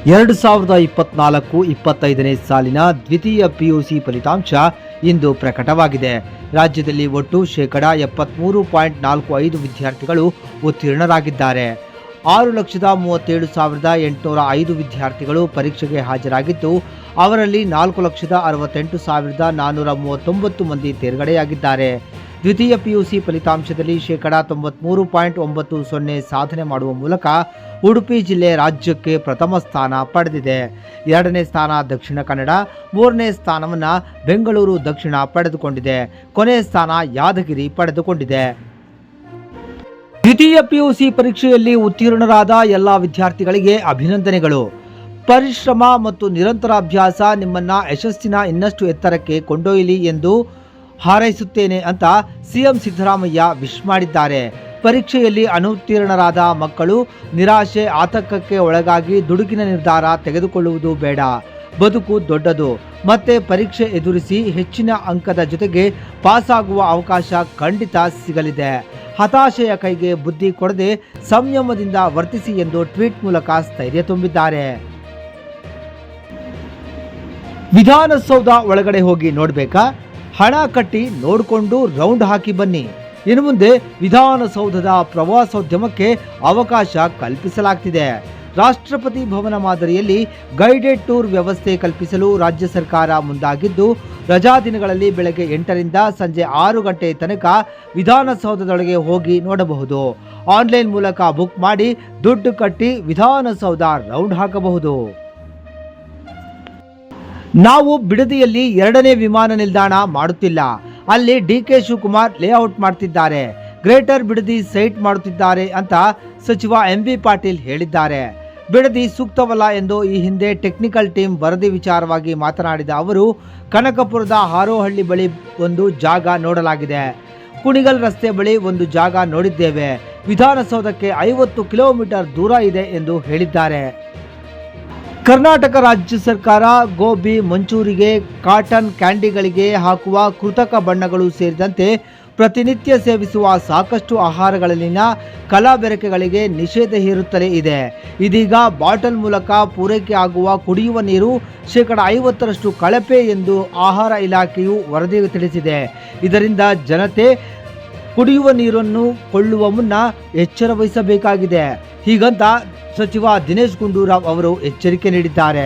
2024-25ನೇ ಸಾಲಿನ ದ್ವಿತೀಯ ಪಿಯುಸಿ ಫಲಿತಾಂಶ ಇಂದು ಪ್ರಕಟವಾಗಿದೆ. ರಾಜ್ಯದಲ್ಲಿ ಒಟ್ಟು 73.45% ವಿದ್ಯಾರ್ಥಿಗಳು ಉತ್ತೀರ್ಣರಾಗಿದ್ದಾರೆ. 6,37,805 ವಿದ್ಯಾರ್ಥಿಗಳು ಪರೀಕ್ಷೆಗೆ ಹಾಜರಾಗಿದ್ದು, ಅವರಲ್ಲಿ 4,68,439 ಮಂದಿ ತೇರ್ಗಡೆಯಾಗಿದ್ದಾರೆ. ದ್ವಿತೀಯ ಪಿಯುಸಿ ಫಲಿತಾಂಶದಲ್ಲಿ 93.90% ಸಾಧನೆ ಮಾಡುವ ಮೂಲಕ ಉಡುಪಿ ಜಿಲ್ಲೆ ರಾಜ್ಯಕ್ಕೆ ಪ್ರಥಮ ಸ್ಥಾನ ಪಡೆದಿದೆ. 2ನೇ ಸ್ಥಾನ ದಕ್ಷಿಣ ಕನ್ನಡ, 3ನೇ ಸ್ಥಾನವನ್ನು ಬೆಂಗಳೂರು ದಕ್ಷಿಣ ಪಡೆದುಕೊಂಡಿದೆ. ಕೊನೆಯ ಸ್ಥಾನ ಯಾದಗಿರಿ ಪಡೆದುಕೊಂಡಿದೆ. ದ್ವಿತೀಯ ಪಿಯುಸಿ ಪರೀಕ್ಷೆಯಲ್ಲಿ ಉತ್ತೀರ್ಣರಾದ ಎಲ್ಲ ವಿದ್ಯಾರ್ಥಿಗಳಿಗೆ ಅಭಿನಂದನೆಗಳು. ಪರಿಶ್ರಮ ಮತ್ತು ನಿರಂತರ ಅಭ್ಯಾಸ ನಿಮ್ಮನ್ನ ಯಶಸ್ಸಿನ ಇನ್ನಷ್ಟು ಎತ್ತರಕ್ಕೆ ಕೊಂಡೊಯ್ಯಲಿ ಎಂದು ಹಾರೈಸುತ್ತೇನೆ ಅಂತ ಸಿಎಂ ಸಿದ್ದರಾಮಯ್ಯ ವಿಶ್ ಮಾಡಿದ್ದಾರೆ. ಪರೀಕ್ಷೆಯಲ್ಲಿ ಅನುತ್ತೀರ್ಣರಾದ ಮಕ್ಕಳು ನಿರಾಶೆ, ಆತಂಕಕ್ಕೆ ಒಳಗಾಗಿ ದುಡುಕಿನ ನಿರ್ಧಾರ ತೆಗೆದುಕೊಳ್ಳುವುದು ಬೇಡ. ಬದುಕು ದೊಡ್ಡದು. ಮತ್ತೆ ಪರೀಕ್ಷೆ ಎದುರಿಸಿ ಹೆಚ್ಚಿನ ಅಂಕದ ಜೊತೆಗೆ ಪಾಸ್ ಆಗುವ ಅವಕಾಶ ಖಂಡಿತ ಸಿಗಲಿದೆ. ಹತಾಶೆಯ ಕೈಗೆ ಬುದ್ಧಿ ಕೊಡದೆ ಸಂಯಮದಿಂದ ವರ್ತಿಸಿ ಎಂದು ಟ್ವೀಟ್ ಮೂಲಕ ಸ್ಥೈರ್ಯ ತುಂಬಿದ್ದಾರೆ. ವಿಧಾನಸೌಧ ಒಳಗಡೆ ಹೋಗಿ ನೋಡ್ಬೇಕಾ? ಹಣ ಕಟ್ಟಿ ನೋಡಿಕೊಂಡು ರೌಂಡ್ ಹಾಕಿ ಬನ್ನಿ. ಇನ್ನು ಮುಂದೆ ವಿಧಾನಸೌಧದ ಪ್ರವಾಸೋದ್ಯಮಕ್ಕೆ ಅವಕಾಶ ಕಲ್ಪಿಸಲಾಗ್ತಿದೆ. ರಾಷ್ಟ್ರಪತಿ ಭವನ ಮಾದರಿಯಲ್ಲಿ ಗೈಡೆಡ್ ಟೂರ್ ವ್ಯವಸ್ಥೆ ಕಲ್ಪಿಸಲು ರಾಜ್ಯ ಸರ್ಕಾರ ಮುಂದಾಗಿದ್ದು, ರಜಾ ದಿನಗಳಲ್ಲಿ ಬೆಳಗ್ಗೆ 8ರಿಂದ ಸಂಜೆ 6 ಗಂಟೆ ತನಕ ವಿಧಾನಸೌಧದೊಳಗೆ ಹೋಗಿ ನೋಡಬಹುದು. ಆನ್ಲೈನ್ ಮೂಲಕ ಬುಕ್ ಮಾಡಿ ದುಡ್ಡು ಕಟ್ಟಿ ವಿಧಾನಸೌಧ ರೌಂಡ್ ಹಾಕಬಹುದು. ನಾವು ಬಿಡದಿಯಲ್ಲಿ 2ನೇ ವಿಮಾನ ನಿಲ್ದಾಣ ಮಾಡುತ್ತಿಲ್ಲ. ಅಲ್ಲಿ ಡಿಕೆ ಶಿವಕುಮಾರ್ ಲೇಔಟ್ ಮಾಡ್ತಿದ್ದಾರೆ. ಗ್ರೇಟರ್ ಬಿಡದಿ ಸೈಟ್ ಮಾಡುತ್ತಿದ್ದಾರೆ ಅಂತ ಸಚಿವ ಎಂಬಿ ಪಾಟೀಲ್ ಹೇಳಿದ್ದಾರೆ. ಬಿಡದಿ ಸೂಕ್ತವಲ್ಲ ಎಂದು ಈ ಹಿಂದೆ ಟೆಕ್ನಿಕಲ್ ಟೀಮ್ ವರದಿ ವಿಚಾರವಾಗಿ ಮಾತನಾಡಿದ ಅವರು, ಕನಕಪುರದ ಹಾರೋಹಳ್ಳಿ ಬಳಿ ಒಂದು ಜಾಗ ನೋಡಲಾಗಿದೆ. ಕುಣಿಗಲ್ ರಸ್ತೆ ಬಳಿ ಒಂದು ಜಾಗ ನೋಡಿದ್ದೇವೆ. ವಿಧಾನಸೌಧಕ್ಕೆ 50 ಕಿಲೋಮೀಟರ್ ದೂರ ಇದೆ ಎಂದು ಹೇಳಿದ್ದಾರೆ. ಕರ್ನಾಟಕ ರಾಜ್ಯ ಸರ್ಕಾರ ಗೋಬಿ ಮಂಚೂರಿಗೆ, ಕಾಟನ್ ಕ್ಯಾಂಡಿಗಳಿಗೆ ಹಾಕುವ ಕೃತಕ ಬಣ್ಣಗಳು ಸೇರಿದಂತೆ ಪ್ರತಿನಿತ್ಯ ಸೇವಿಸುವ ಸಾಕಷ್ಟು ಆಹಾರಗಳಲ್ಲಿನ ಕಲಬೆರಕೆಗಳಿಗೆ ನಿಷೇಧ ಹೇರುತ್ತಲೇ ಇದೆ. ಇದೀಗ ಬಾಟಲ್ ಮೂಲಕ ಪೂರೈಕೆ ಆಗುವ ಕುಡಿಯುವ ನೀರು 50% ಕಳಪೆ ಎಂದು ಆಹಾರ ಇಲಾಖೆಯು ವರದಿ ತಿಳಿಸಿದೆ. ಇದರಿಂದ ಜನತೆ ಕುಡಿಯುವ ನೀರನ್ನು ಕೊಳ್ಳುವ ಮುನ್ನ ಎಚ್ಚರ ವಹಿಸಬೇಕಾಗಿದೆ. ಹೀಗಂತ ಸಚಿವ ದಿನೇಶ್ ಗುಂಡೂರಾವ್ ಅವರು ಎಚ್ಚರಿಕೆ ನೀಡಿದ್ದಾರೆ.